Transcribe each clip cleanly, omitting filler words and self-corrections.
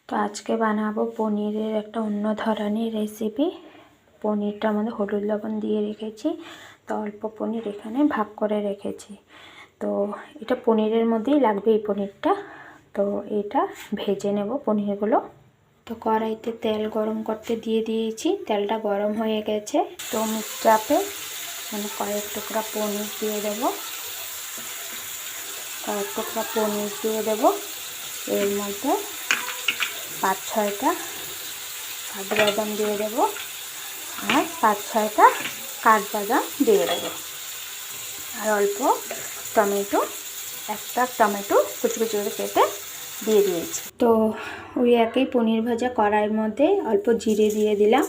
তো আজকে বানাবো পনিরের একটা অন্য ধরনের রেসিপি। পনিরটার মধ্যে হলুদ লবণ দিয়ে রেখেছি, তো অল্প পনির এখানে ভাগ করে রেখেছি। তো এটা পনিরের মধ্যেই লাগবে এই পনিরটা। তো এটা ভেজে নেব পনিরগুলো। তো কড়াইতে তেল গরম করতে দিয়ে দিয়েছি, তেলটা গরম হয়ে গেছে। তো চাপে কয়েক টুকরা পনির দিয়ে দেবো, এর মধ্যে 5-6টা কাজু বাদাম দিয়ে দেবো আর 5-6টা কাঠবাদাম দিয়ে দেবো, আর অল্প টমেটো, একটা টমেটো কুচি কুচি করে কেটে দিয়ে দিয়েছি। তো ওই একই পনির ভাজা কড়াইয়ের মধ্যে অল্প জিরে দিয়ে দিলাম।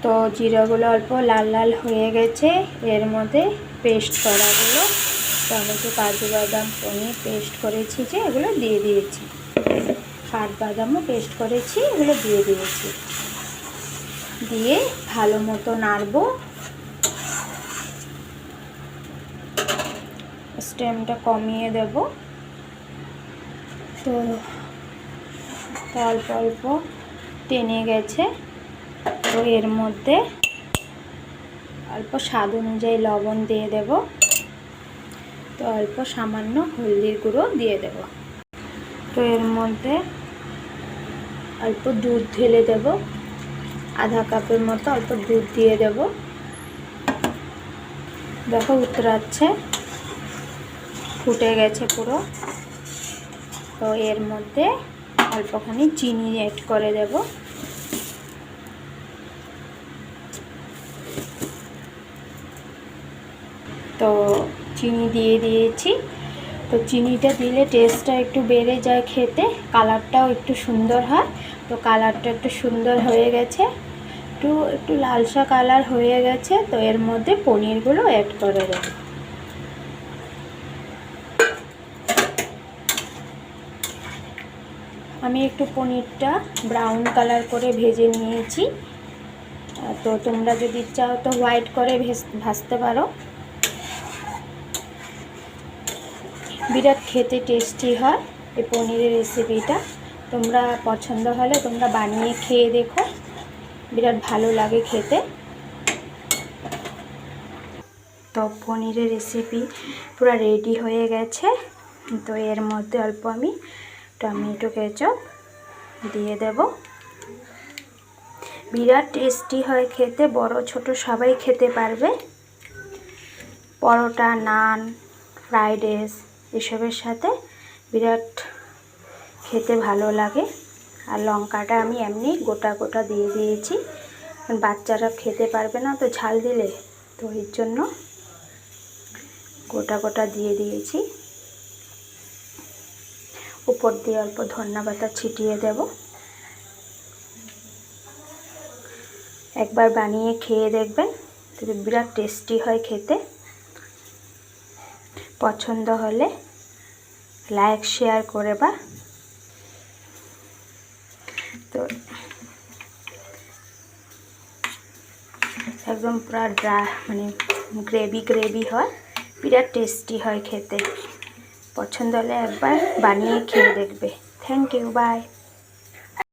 তো জিরাগুলো অল্প লাল লাল হয়ে গেছে। এর মধ্যে পেস্ট করাগুলো, টমেটো, কাজু বাদাম, পনির পেস্ট করেছি যে এগুলো দিয়ে দিয়েছি, কাঠবাদামও পেস্ট করেছি এগুলো দিয়ে দিয়েছি। দিয়ে ভালো মতো নাড়বো। স্টিমটা কমিয়ে দেব। তো অল্প অল্প টেনে গেছে। তো এর মধ্যে অল্প স্বাদ অনুযায়ী লবণ দিয়ে দেব। তো অল্প সামান্য হলদির গুঁড়ো দিয়ে দেব। তো এর মধ্যে অল্প দুধ ঢেলে দেব, আধা কাপের মতো অল্প দুধ দিয়ে দেব। দেখো উতরাচ্ছে, ফুটে গেছে পুরো। তো এর মধ্যে অল্পখানি চিনি অ্যাড করে দেব। তো চিনি দিয়ে দিয়েছি। তো চিনিটা দিলে টেস্টটা একটু বেড়ে যায়, খেতে কালারটাও একটু সুন্দর হয়। তো কালারটা একটু সুন্দর হয়ে গেছে, একটু লালসা কালার হয়ে গেছে। তো এর মধ্যে পনিরগুলো অ্যাড করে দেব। আমি একটু পনিরটা ব্রাউন কালার করে ভেজে নিয়েছি। তো তোমরা যদি চাও তো হোয়াইট করে ভাজতে পারো। বিরাট খেতে টেস্টি হয় এই পনিরের রেসিপিটা। তোমরা পছন্দ হলে তোমরা বানিয়ে খেয়ে দেখো, বিরাট ভালো লাগে খেতে। তো পনিরের রেসিপি পুরো রেডি হয়ে গেছে। তো এর মধ্যে অল্প আমি টমেটো কেচাপ দিয়ে দেব। বিরাট টেস্টি হয় খেতে, বড় ছোট সবাই খেতে পারবে। পরোটা, নান, ফ্রাইড রাইস এসবের সাথে বিরাট খেতে ভালো লাগে। আর লঙ্কাটা আমি এমনি গোটা গোটা দিয়ে দিয়েছি, বাচ্চারা খেতে পারবে না তো ঝাল দিলে, তো এর জন্য গোটা গোটা দিয়ে দিয়েছি। উপর দিয়ে অল্প ধনিয়া পাতা ছিটিয়ে দেব। একবার বানিয়ে খেয়ে দেখবেন, তবে বিরাট টেস্টি হয় খেতে। পছন্দ হলে লাইক শেয়ার করে বা। তো একদম পুরো গ্রেভি হয়, বিরাট টেস্টি হয় খেতে। পছন্দ হলে একবার বানিয়ে খেয়ে দেখবে। Thank you, by.